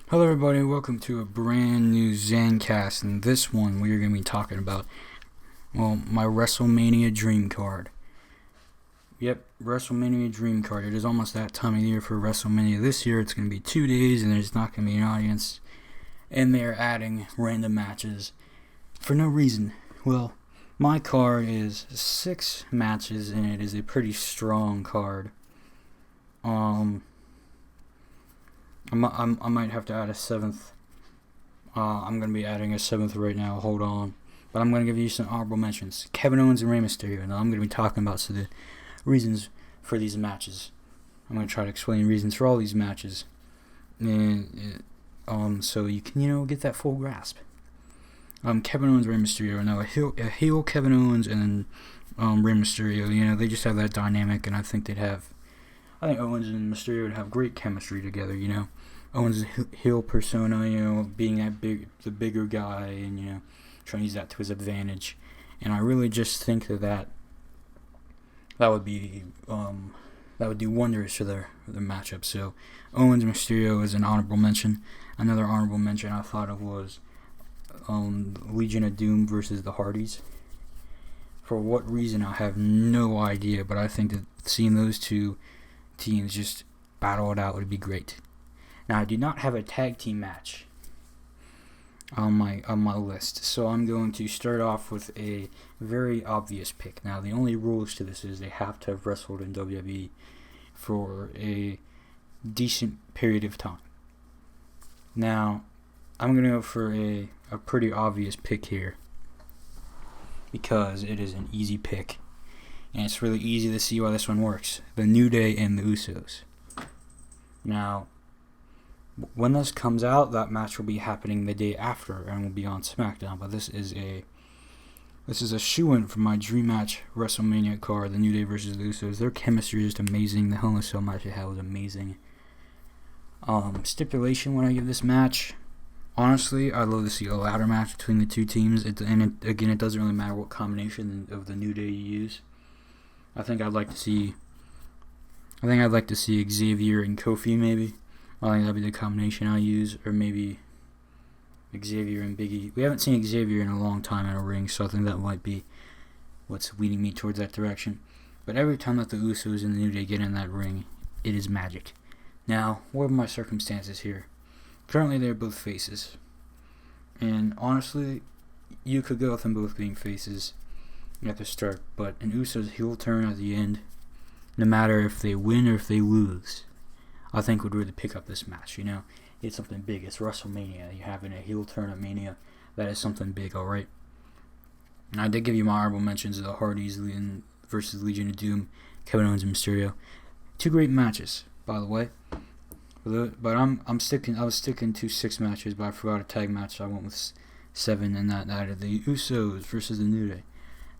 Hello everybody, welcome to a brand new Xancast. In this one, we are going to be talking about, my Wrestlemania Dream Card. Yep, Wrestlemania Dream Card. It is almost that time of year for Wrestlemania. This year, it's going to be 2 days, and there's not going to be an audience. And they're adding random matches for no reason. Well, my card is 6 matches, and it is a pretty strong card. I might have to add a 7th. I'm going to be adding a 7th right now. Hold on. But I'm going to give you some honorable mentions. Kevin Owens and Rey Mysterio. Now, I'm going to be talking about the reasons for these matches. I'm going to try to explain reasons for all these matches. And, so you can, get that full grasp. Kevin Owens, Rey Mysterio. Now, a heel Kevin Owens and Rey Mysterio, they just have that dynamic, and I think Owens and Mysterio would have great chemistry together, Owens' heel persona, being the bigger guy, and, trying to use that to his advantage. And I really just think that would be, that would do wonders for their matchup. So, Owens and Mysterio is an honorable mention. Another honorable mention I thought of was Legion of Doom versus the Hardys. For what reason, I have no idea, but I think that seeing those two teams just battle it out would be great. Now, I do not have a tag team match on my list, so I'm going to start off with a very obvious pick. Now, the only rules to this is they have to have wrestled in WWE for a decent period of time. Now, I'm going to go for a pretty obvious pick here because it is an easy pick. And it's really easy to see why this one works. The New Day and the Usos. Now, when this comes out, that match will be happening the day after and will be on SmackDown. But this is a shoo-in for my dream match WrestleMania card, the New Day versus the Usos. Their chemistry is just amazing. The Hell in a Cell match they had was amazing. Stipulation when I give this match, honestly, I'd love to see a ladder match between the two teams. It doesn't really matter what combination of the New Day you use. I think I'd like to see Xavier and Kofi, maybe. I think that'd be the combination I use, or maybe Xavier and Biggie. We haven't seen Xavier in a long time in a ring, so I think that might be what's leading me towards that direction. But every time that the Usos and the New Day get in that ring, it is magic. Now, what are my circumstances here? Currently, they're both faces. And honestly, you could go with them both being faces at the start, but an Usos heel turn at the end, no matter if they win or if they lose, I think would really pick up this match. It's something big. It's WrestleMania. You're having a heel turn at Mania. That is something big, all right. And I did give you my honorable mentions of the Hardys versus Legion of Doom, Kevin Owens and Mysterio. 2 great matches, by the way. But I was sticking to 6 matches, but I forgot a tag match. So I went with 7, and that of the Usos versus the New Day.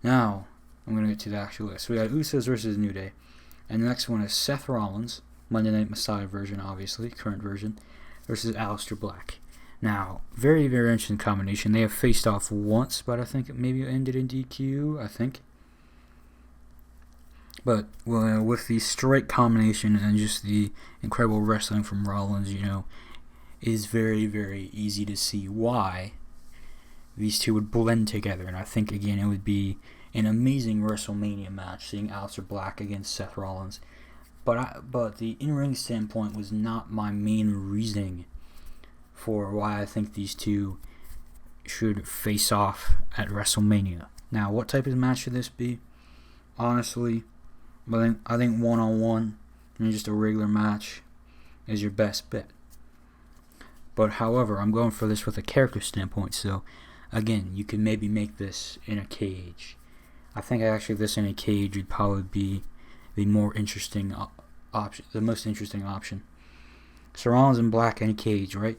Now, I'm going to get to the actual list. So we got Usos versus New Day. And the next one is Seth Rollins, Monday Night Messiah version, obviously, current version, versus Aleister Black. Now, very, very interesting combination. They have faced off once, but I think it maybe ended in DQ, I think. But, with the straight combination and just the incredible wrestling from Rollins, it is very, very easy to see why these two would blend together. And I think, again, it would be an amazing WrestleMania match, seeing Aleister Black against Seth Rollins. But the in-ring standpoint was not my main reasoning for why I think these two should face off at WrestleMania. Now, what type of match should this be? Honestly, I think one-on-one and just a regular match is your best bet. But however, I'm going for this with a character standpoint, so again, you could maybe make this in a cage. I think actually this in a cage would probably be the more interesting option, the most interesting option. So Rollins and Black in a cage, right?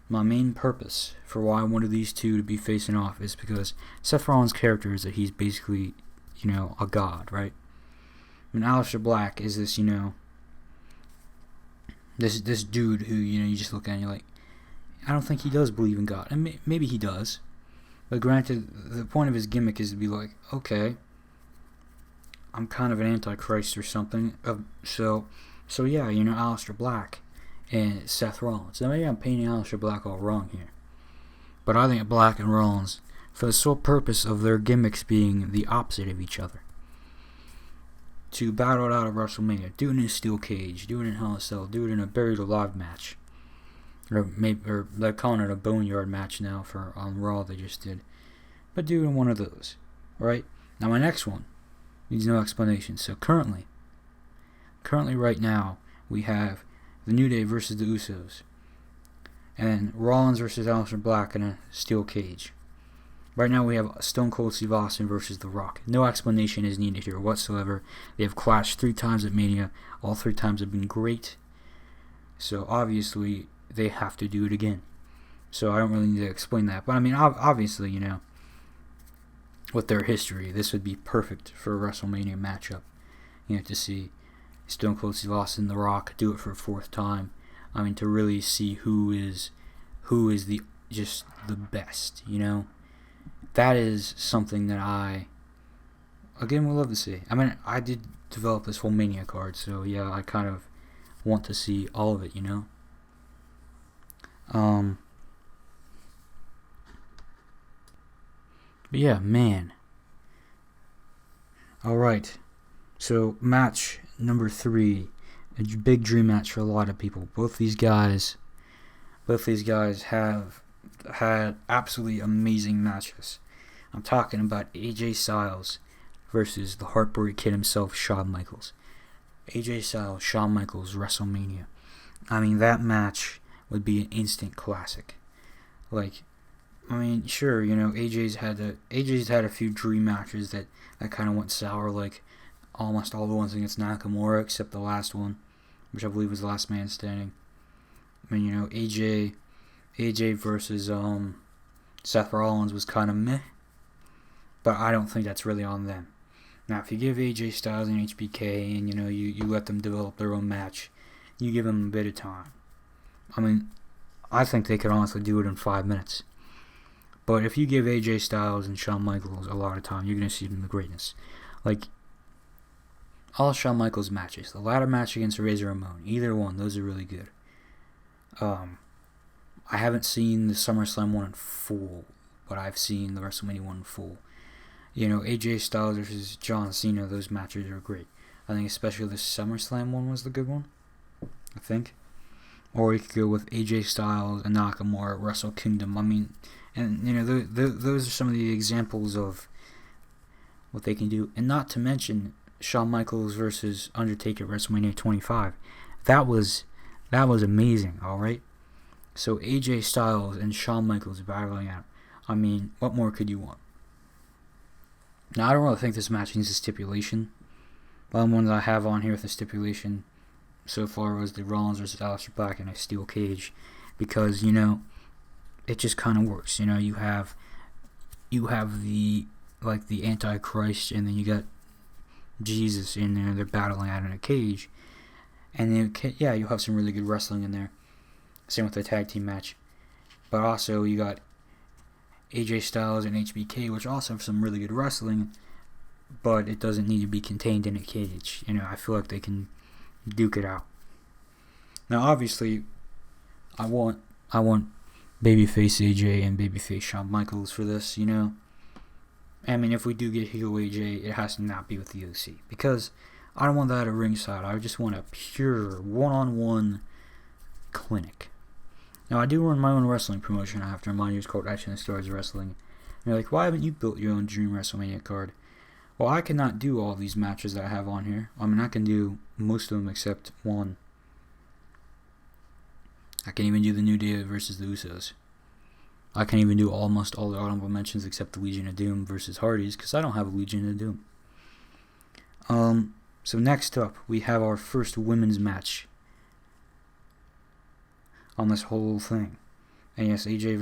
My main purpose for why I wanted these two to be facing off is because Seth Rollins' character is that he's basically, a god, right? And Aleister Black is this, this dude who, you just look at and you're like, I don't think he does believe in God. And maybe he does. But granted, the point of his gimmick is to be like, okay, I'm kind of an antichrist or something. So yeah, Aleister Black and Seth Rollins. Now maybe I'm painting Aleister Black all wrong here, but I think Black and Rollins, for the sole purpose of their gimmicks being the opposite of each other, to battle it out of WrestleMania, do it in a steel cage, do it in Hell in a Cell, do it in a buried alive match, or they're calling it a boneyard match now for on Raw they just did, but do it in one of those, right? Now my next one needs no explanation. So currently right now we have the New Day versus the Usos, and Rollins versus Aleister Black in a steel cage. Right now we have Stone Cold Steve Austin versus The Rock. No explanation is needed here whatsoever. They have clashed 3 times at Mania. All 3 times have been great. So obviously they have to do it again. So I don't really need to explain that. But I mean, obviously, you know, with their history, this would be perfect for a WrestleMania matchup. You know, to see Stone Cold Steve Austin, The Rock do it for a 4th time. I mean, to really see who is the just the best, you know. That is something that I, again, would love to see. I mean, I did develop this whole Mania card, so yeah, I kind of want to see all of it, you know. But yeah, man. Alright, so match number 3, a big dream match for a lot of people. Both these guys have had absolutely amazing matches. I'm talking about AJ Styles versus the Heartbreak Kid himself, Shawn Michaels. AJ Styles, Shawn Michaels, WrestleMania. I mean, that match would be an instant classic. Like, I mean, sure, you know, AJ's had a few dream matches that kind of went sour, like almost all the ones against Nakamura, except the last one, which I believe was the Last Man Standing. I mean, you know, AJ versus Seth Rollins was kind of meh, but I don't think that's really on them. Now, if you give AJ Styles and HBK and, you know, you let them develop their own match, you give them a bit of time. I mean, I think they could honestly do it in 5 minutes. But if you give AJ Styles and Shawn Michaels a lot of time, you're going to see them the greatness. Like, all Shawn Michaels matches, the ladder match against Razor Ramon, either one, those are really good. I haven't seen the SummerSlam one in full, but I've seen the WrestleMania one in full. You know, AJ Styles versus John Cena, those matches are great. I think especially the SummerSlam one was the good one, I think. Or you could go with AJ Styles and Nakamura at Wrestle Kingdom. I mean, and, you know, those are some of the examples of what they can do. And not to mention Shawn Michaels versus Undertaker at WrestleMania 25. That was amazing, alright? So AJ Styles and Shawn Michaels battling out. I mean, what more could you want? Now, I don't really think this match needs a stipulation. The only one that I have on here with a stipulation so far was the Rollins versus Aleister Black in a steel cage, because, you know, it just kind of works. You know, you have the Antichrist, and then you got Jesus in there. They're battling out in a cage, and then you'll have some really good wrestling in there. Same with the tag team match, but also you got AJ Styles and HBK, which also have some really good wrestling, but it doesn't need to be contained in a cage. You know, I feel like they can duke it out. Now, obviously, I want babyface AJ and babyface Shawn Michaels for this. You know, I mean, if we do get heel AJ, it has to not be with the OC, because I don't want that at ringside. I just want a pure one-on-one clinic. Now, I do run my own wrestling promotion, I have to remind you. It's called Action Stars Wrestling. And you're like, why haven't you built your own Dream WrestleMania card? Well, I cannot do all these matches that I have on here. I mean, I can do most of them except one. I can even do the New Day versus the Usos. I can even do almost all the honorable mentions except the Legion of Doom versus Hardys, because I don't have a Legion of Doom. So next up, we have our first women's match on this whole thing. And yes, AJ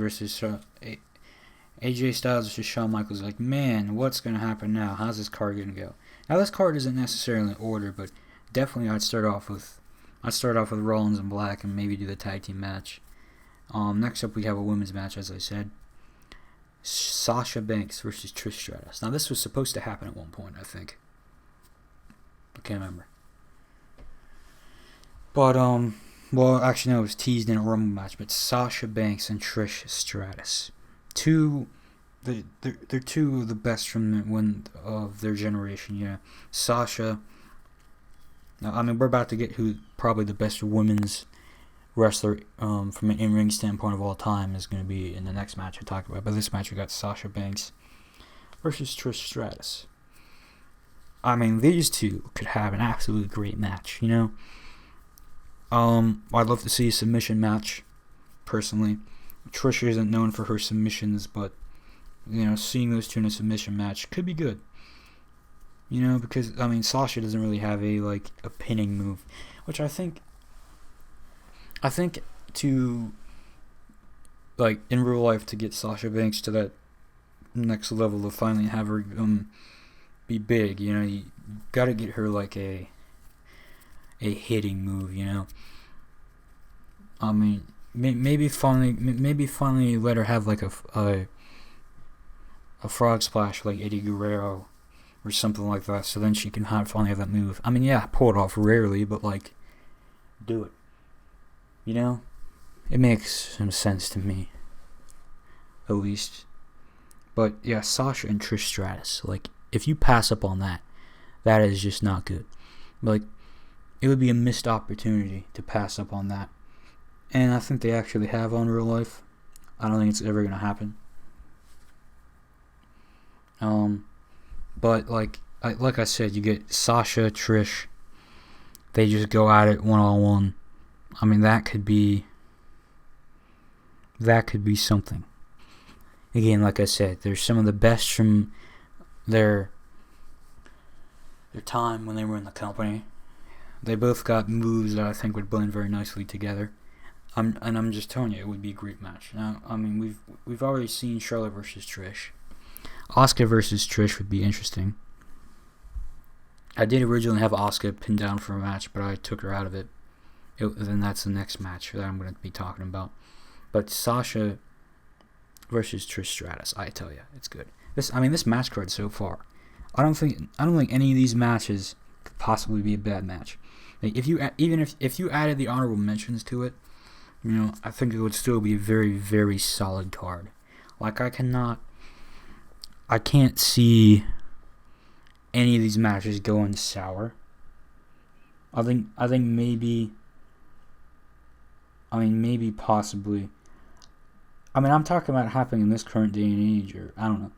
Styles versus Shawn Michaels. Like, man, what's going to happen now? How's this card going to go? Now, this card isn't necessarily in order, but definitely I'd start off with Rollins and Black and maybe do the tag team match. Next up, we have a women's match, as I said. Sasha Banks versus Trish Stratus. Now, this was supposed to happen at one point, I think. I can't remember. But, Well, actually, no, it was teased in a Rumble match, but Sasha Banks and Trish Stratus. They're two of the best from of their generation, yeah. Sasha, I mean, we're about to get who probably the best women's wrestler from an in-ring standpoint of all time is going to be in the next match I talk about. But this match, we got Sasha Banks versus Trish Stratus. I mean, these two could have an absolutely great match, you know? I'd love to see a submission match, personally. Trish isn't known for her submissions, but, you know, seeing those two in a submission match could be good. You know, because, I mean, Sasha doesn't really have a pinning move, which I think to, in real life, to get Sasha Banks to that next level, to finally have her be big, you know, you gotta get her a hitting move, you know. I mean, maybe finally let her have a frog splash like Eddie Guerrero or something like that, so then she can finally have that move. I mean, yeah, pull it off rarely, but do it. You know, it makes some sense to me, at least. But yeah, Sasha and Trish Stratus, if you pass up on that, that is just not good. It would be a missed opportunity to pass up on that. And I think they actually have on real life. I don't think it's ever going to happen. But like I said, you get Sasha, Trish. They just go at it one-on-one. I mean, that could be something. Again, like I said, they're some of the best from their time when they were in the company. They both got moves that I think would blend very nicely together. I'm just telling you, it would be a great match. Now, I mean, we've already seen Charlotte versus Trish. Asuka versus Trish would be interesting. I did originally have Asuka pinned down for a match, but I took her out of it. Then that's the next match that I'm going to be talking about. But Sasha versus Trish Stratus, I tell you, it's good. This match card so far, I don't think any of these matches could possibly be a bad match. If you added the honorable mentions to it, you know, I think it would still be a very, very solid card. I can't see any of these matches going sour. I think maybe possibly. I mean, I'm talking about happening in this current day and age, or I don't know.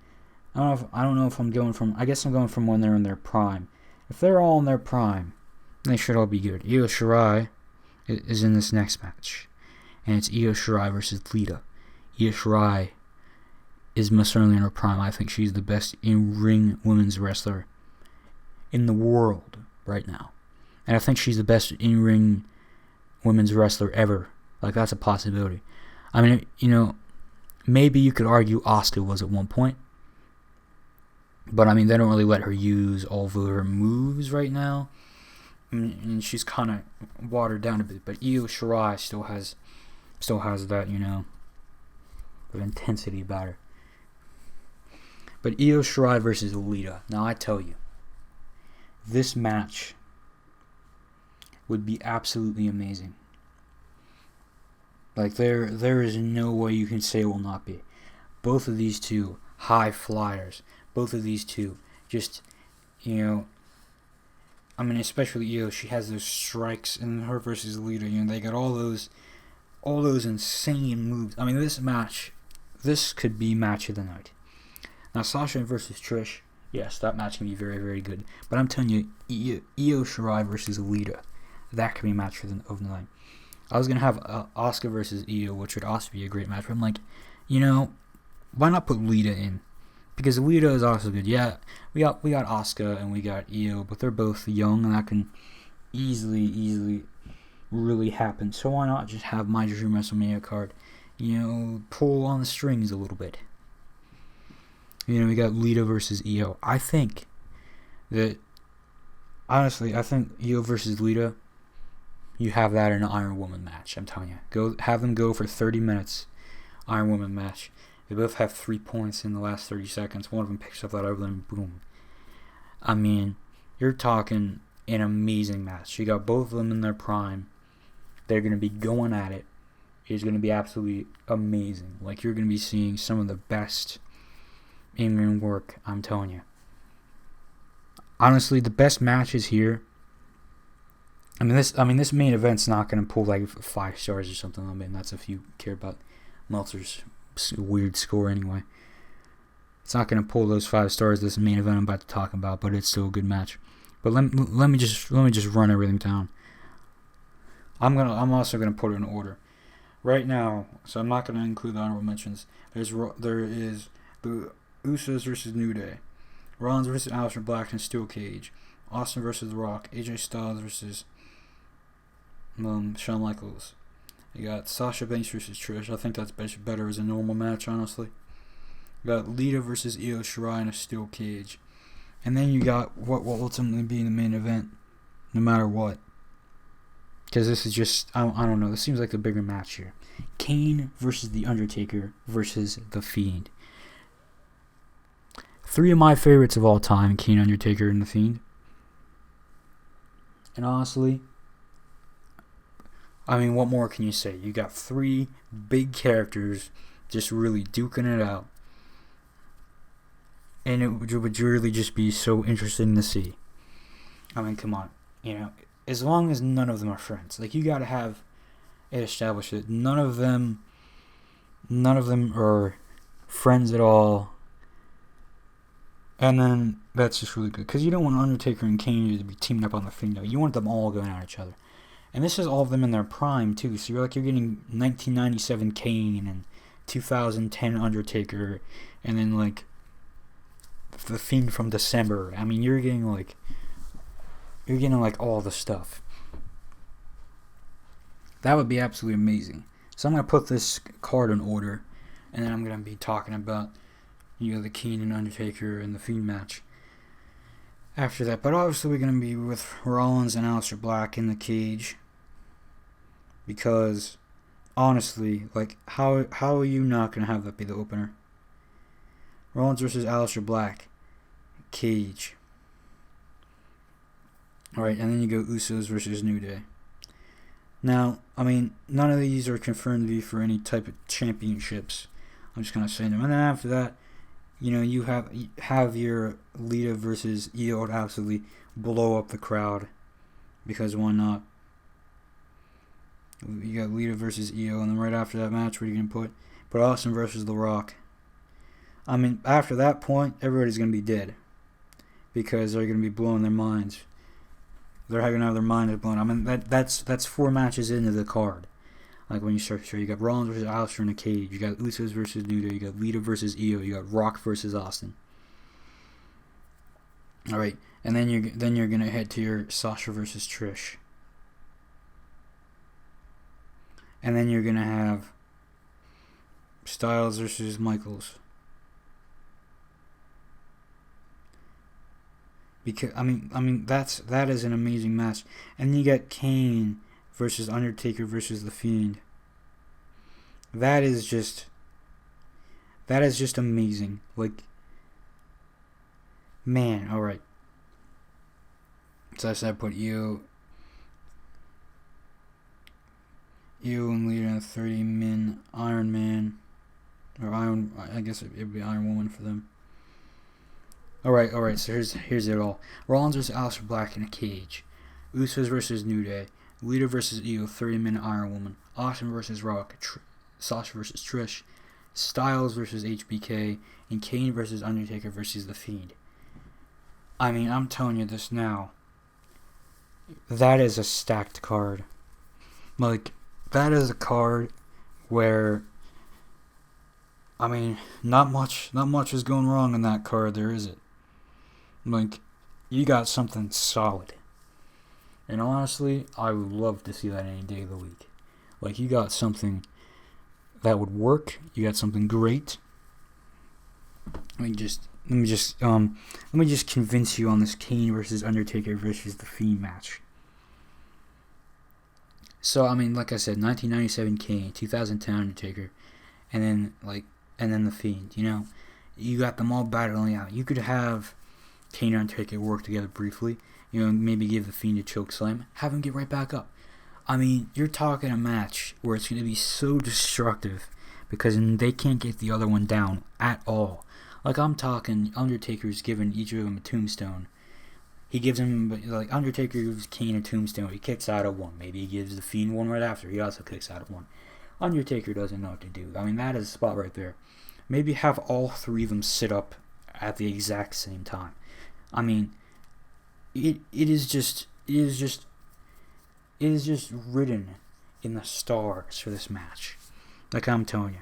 I don't know if I'm going from. I guess I'm going from when they're in their prime. If they're all in their prime, they should all be good. Io Shirai is in this next match, and it's Io Shirai versus Lita. Io Shirai is most certainly in her prime. I think she's the best in-ring women's wrestler in the world right now, and I think she's the best in-ring women's wrestler ever. That's a possibility. I mean, you know, maybe you could argue Asuka was at one point, but I mean, they don't really let her use all of her moves right now, and she's kind of watered down a bit. But Io Shirai still has that, you know, of intensity about her. But Io Shirai versus Lita. Now I tell you, this match would be absolutely amazing. There is no way you can say it will not be. Both of these two high flyers. Both of these two just, you know, I mean, especially Io, she has those strikes in her versus Lita. You know, they got all those insane moves. I mean, this could be match of the night. Now, Sasha versus Trish, yes, that match can be very, very good. But I'm telling you, Io Shirai versus Lita, that could be match of the night. I was going to have Asuka versus Io, which would also be a great match. But I'm like, you know, why not put Lita in? Because Lita is also good. Yeah, we got Asuka and we got Io, but they're both young, and that can easily really happen. So why not just have my Dream WrestleMania card, you know, pull on the strings a little bit. You know, we got Lita versus Io. I think Io versus Lita, you have that in an Iron Woman match. I'm telling you, have them go for 30 minutes, Iron Woman match. They both have 3 points in the last 30 seconds. One of them picks up that other, and boom. I mean, you're talking an amazing match. You got both of them in their prime. They're going to be going at it. It's going to be absolutely amazing. Like, you're going to be seeing some of the best in-ring work, I'm telling you. Honestly, the best matches here. This main event's not going to pull like 5 stars or something. I mean, that's if you care about Meltzer's weird score anyway. It's not going to pull those 5 stars. This main event I'm about to talk about, but it's still a good match. But let me just run everything down. I'm also gonna put it in order right now. So I'm not gonna include the honorable mentions. There is the Usos versus New Day, Rollins versus Aleister Black in Steel Cage, Austin versus The Rock, AJ Styles versus Shawn Michaels. You got Sasha Banks versus Trish. I think that's better as a normal match, honestly. You got Lita versus Io Shirai in a Steel Cage. And then you got what will ultimately be the main event, no matter what. Because this is just, I don't know, this seems like the bigger match here. Kane versus The Undertaker versus The Fiend. 3 of my favorites of all time, Kane, Undertaker, and The Fiend. And honestly, what more can you say? You got 3 big characters just really duking it out. And it would really just be so interesting to see. Come on. As long as none of them are friends. Like, you gotta have it established that none of them are friends at all. And then that's just really good. Because you don't want Undertaker and Kane to be teaming up on The Fiend. You want them all going at each other. And this is all of them in their prime, too. So you're getting 1997 Kane and 2010 Undertaker. And then, The Fiend from December. You're getting all the stuff. That would be absolutely amazing. So I'm gonna put this card in order, and then I'm gonna be talking about the Kane and Undertaker and the Fiend match after that. But obviously we're gonna be with Rollins and Aleister Black in the cage, because honestly, how are you not gonna have that be the opener? Rollins versus Aleister Black. Cage. Alright, and then you go Usos versus New Day. Now, none of these are confirmed to be for any type of championships. I'm just going to say them. And then after that, you have your Lita versus Io would absolutely blow up the crowd. Because why not? You got Lita versus Io, and then right after that match, what are you going to put Austin versus The Rock. After that point, everybody's going to be dead. Because they're going to be blowing their minds. They're going to have their minds blown. That's 4 matches into the card. When you start to show, you got Rollins versus Aleister in a cage. You got Usos versus New Day. You got Lita versus Io. You got Rock versus Austin. All right, and then you're going to head to your Sasha versus Trish. And then you're going to have Styles versus Michaels. Because that is an amazing match. And you got Kane versus Undertaker versus The Fiend. That is just amazing. Man, alright. So I said I put Io and Lita in a 30-man Iron Man. Or I guess it would be Iron Woman for them. Alright, so here's it all. Rollins versus Aleister Black in a cage. Usos versus New Day. Lita versus Io, 30-minute Iron Woman. Austin versus Rock. Sasha versus Trish. Styles versus HBK. And Kane versus Undertaker versus The Fiend. I'm telling you this now. That is a stacked card. That is a card where not much is going wrong in that card, there is it. You got something solid. And honestly, I would love to see that any day of the week. You got something that would work. You got something great. Let me just convince you on this Kane versus Undertaker versus The Fiend match. So, like I said, 1997 Kane, 2010 Undertaker, and then The Fiend. You got them all battling out. You could have Kane and Undertaker work together briefly. Maybe give The Fiend a choke slam. Have him get right back up. I mean, you're talking a match where it's going to be so destructive because they can't get the other one down at all. Like, I'm talking Undertaker's giving each of them a tombstone. He gives him, like, Undertaker gives Kane a tombstone. He kicks out of one. Maybe he gives The Fiend one right after. He also kicks out of one. Undertaker doesn't know what to do. I mean, that is a spot right there. Maybe have all three of them sit up at the exact same time. I mean, it is just written in the stars for this match. Like I'm telling you.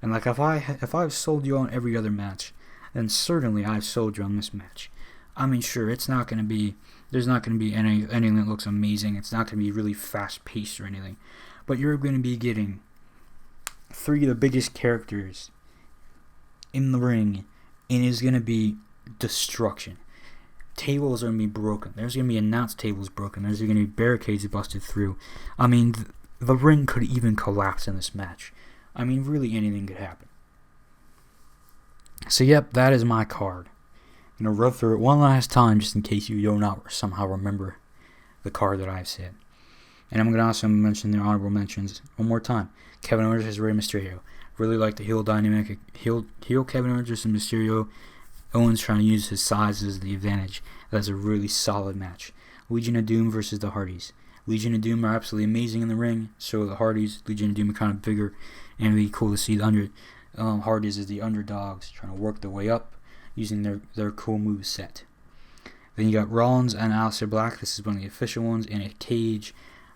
And like if I've sold you on every other match, then certainly I've sold you on this match. I mean, sure, there's not going to be anything that looks amazing. It's not going to be really fast paced or anything. But you're going to be getting three of the biggest characters in the ring, and it's going to be destruction. Tables are going to be broken. There's going to be announce tables broken. There's going to be barricades busted through. I mean, the ring could even collapse in this match. I mean, really anything could happen. So, yep, that is my card. I'm going to run through it one last time just in case you do not somehow remember the card that I've said. And I'm going to also mention the honorable mentions one more time. Kevin Owens versus Rey Mysterio. Really like the heel dynamic. Heel Kevin Owens versus Mysterio. Owens trying to use his size as the advantage. That's a really solid match. Legion of Doom versus the Hardys. Legion of Doom are absolutely amazing in the ring. So are the Hardys. Legion of Doom are kind of bigger. And it'd be cool to see the Hardys as the underdogs trying to work their way up using their cool move set. Then you got Rollins and Aleister Black. This is one of the official ones in a cage.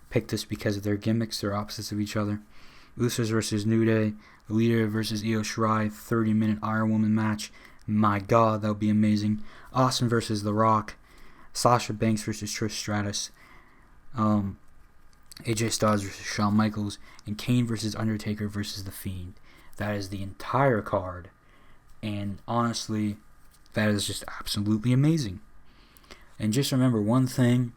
Picked this because of their gimmicks. They're opposites of each other. Usos versus New Day. Lita versus Io Shirai. 30-minute Iron Woman match. My God, that would be amazing. Austin versus The Rock. Sasha Banks versus Trish Stratus. AJ Styles versus Shawn Michaels. And Kane versus Undertaker versus The Fiend. That is the entire card. And honestly, that is just absolutely amazing. And just remember one thing.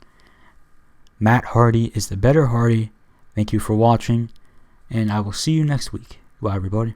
Matt Hardy is the better Hardy. Thank you for watching. And I will see you next week. Bye, everybody.